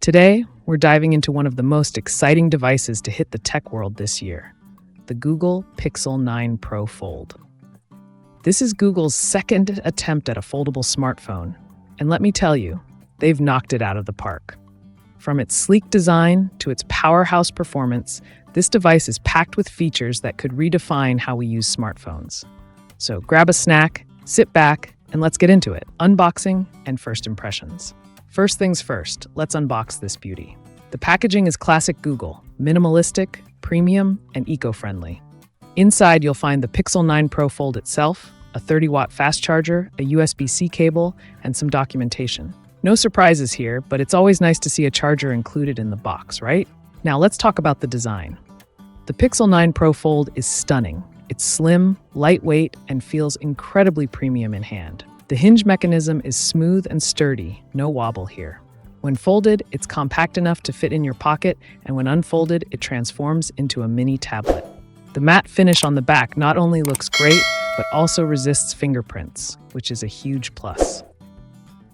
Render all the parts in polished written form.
Today, we're diving into one of the most exciting devices to hit the tech world this year, the Google Pixel 9 Pro Fold. This is Google's second attempt at a foldable smartphone, and let me tell you, they've knocked it out of the park. From its sleek design to its powerhouse performance, this device is packed with features that could redefine how we use smartphones. So grab a snack, sit back, and let's get into it. Unboxing and first impressions. First things first, let's unbox this beauty. The packaging is classic Google, minimalistic, premium, and eco-friendly. Inside, you'll find the Pixel 9 Pro Fold itself, a 30-watt fast charger, a USB-C cable, and some documentation. No surprises here, but it's always nice to see a charger included in the box, right? Now let's talk about the design. The Pixel 9 Pro Fold is stunning. It's slim, lightweight, and feels incredibly premium in hand. The hinge mechanism is smooth and sturdy, no wobble here. When folded, it's compact enough to fit in your pocket, and when unfolded, it transforms into a mini tablet. The matte finish on the back not only looks great, but also resists fingerprints, which is a huge plus.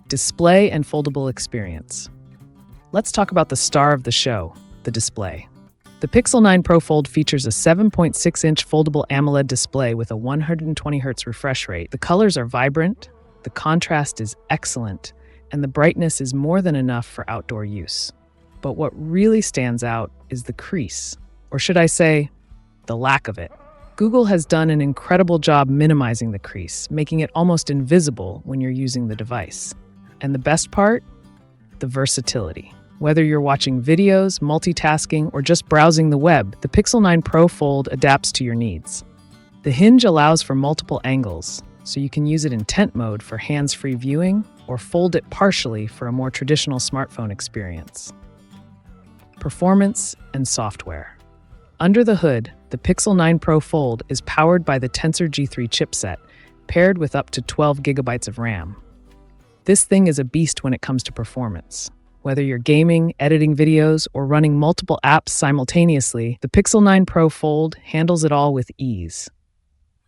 Display and foldable experience. Let's talk about the star of the show, the display. The Pixel 9 Pro Fold features a 7.6-inch foldable AMOLED display with a 120Hz refresh rate. The colors are vibrant, the contrast is excellent, and the brightness is more than enough for outdoor use. But what really stands out is the crease, or should I say, the lack of it. Google has done an incredible job minimizing the crease, making it almost invisible when you're using the device. And the best part? The versatility. Whether you're watching videos, multitasking, or just browsing the web, the Pixel 9 Pro Fold adapts to your needs. The hinge allows for multiple angles, so you can use it in tent mode for hands-free viewing or fold it partially for a more traditional smartphone experience. Performance and software. Under the hood, the Pixel 9 Pro Fold is powered by the Tensor G3 chipset, paired with up to 12 gigabytes of RAM. This thing is a beast when it comes to performance. Whether you're gaming, editing videos, or running multiple apps simultaneously, the Pixel 9 Pro Fold handles it all with ease.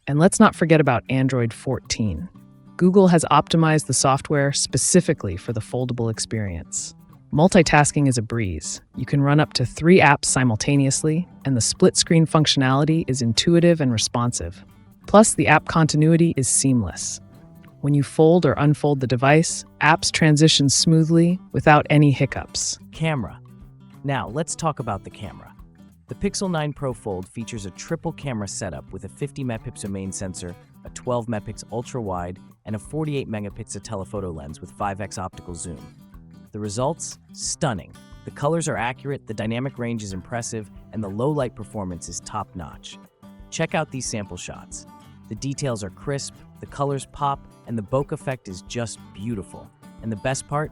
And let's not forget about Android 14. Google has optimized the software specifically for the foldable experience. Multitasking is a breeze. You can run up to 3 apps simultaneously, and the split-screen functionality is intuitive and responsive. Plus, the app continuity is seamless. When you fold or unfold the device, apps transition smoothly without any hiccups. Camera. Now, let's talk about the camera. The Pixel 9 Pro Fold features a triple camera setup with a 50-megapixel main sensor, a 12-megapixel ultra-wide, and a 48-megapixel telephoto lens with 5x optical zoom. The results? Stunning. The colors are accurate, the dynamic range is impressive, and the low-light performance is top-notch. Check out these sample shots. The details are crisp, the colors pop, and the bokeh effect is just beautiful. And the best part?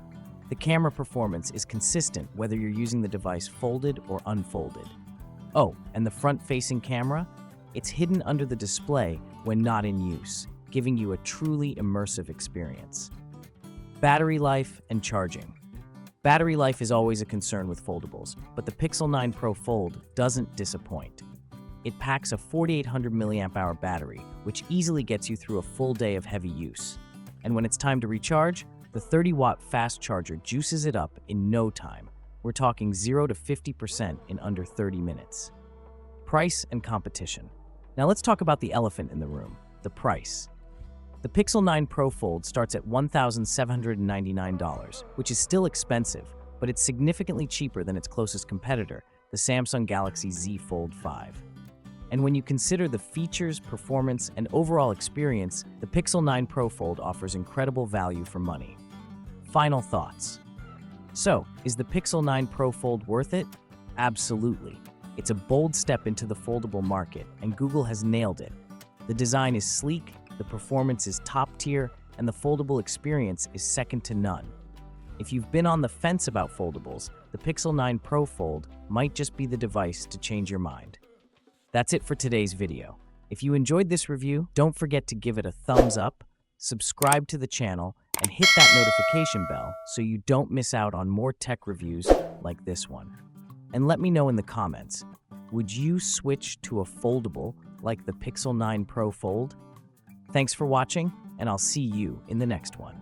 The camera performance is consistent whether you're using the device folded or unfolded. Oh, and the front-facing camera? It's hidden under the display when not in use, giving you a truly immersive experience. Battery life and charging. Battery life is always a concern with foldables, but the Pixel 9 Pro Fold doesn't disappoint. It packs a 4,800 mAh battery, which easily gets you through a full day of heavy use. And when it's time to recharge, the 30-watt fast charger juices it up in no time. We're talking 0 to 50% in under 30 minutes. Price and competition. Now let's talk about the elephant in the room, the price. The Pixel 9 Pro Fold starts at $1,799, which is still expensive, but it's significantly cheaper than its closest competitor, the Samsung Galaxy Z Fold 5. And when you consider the features, performance, and overall experience, the Pixel 9 Pro Fold offers incredible value for money. Final thoughts. So, is the Pixel 9 Pro Fold worth it? Absolutely. It's a bold step into the foldable market, and Google has nailed it. The design is sleek, the performance is top tier, and the foldable experience is second to none. If you've been on the fence about foldables, the Pixel 9 Pro Fold might just be the device to change your mind. That's it for today's video. If you enjoyed this review, don't forget to give it a thumbs up, subscribe to the channel, and hit that notification bell so you don't miss out on more tech reviews like this one. And let me know in the comments, would you switch to a foldable like the Pixel 9 Pro Fold? Thanks for watching, and I'll see you in the next one.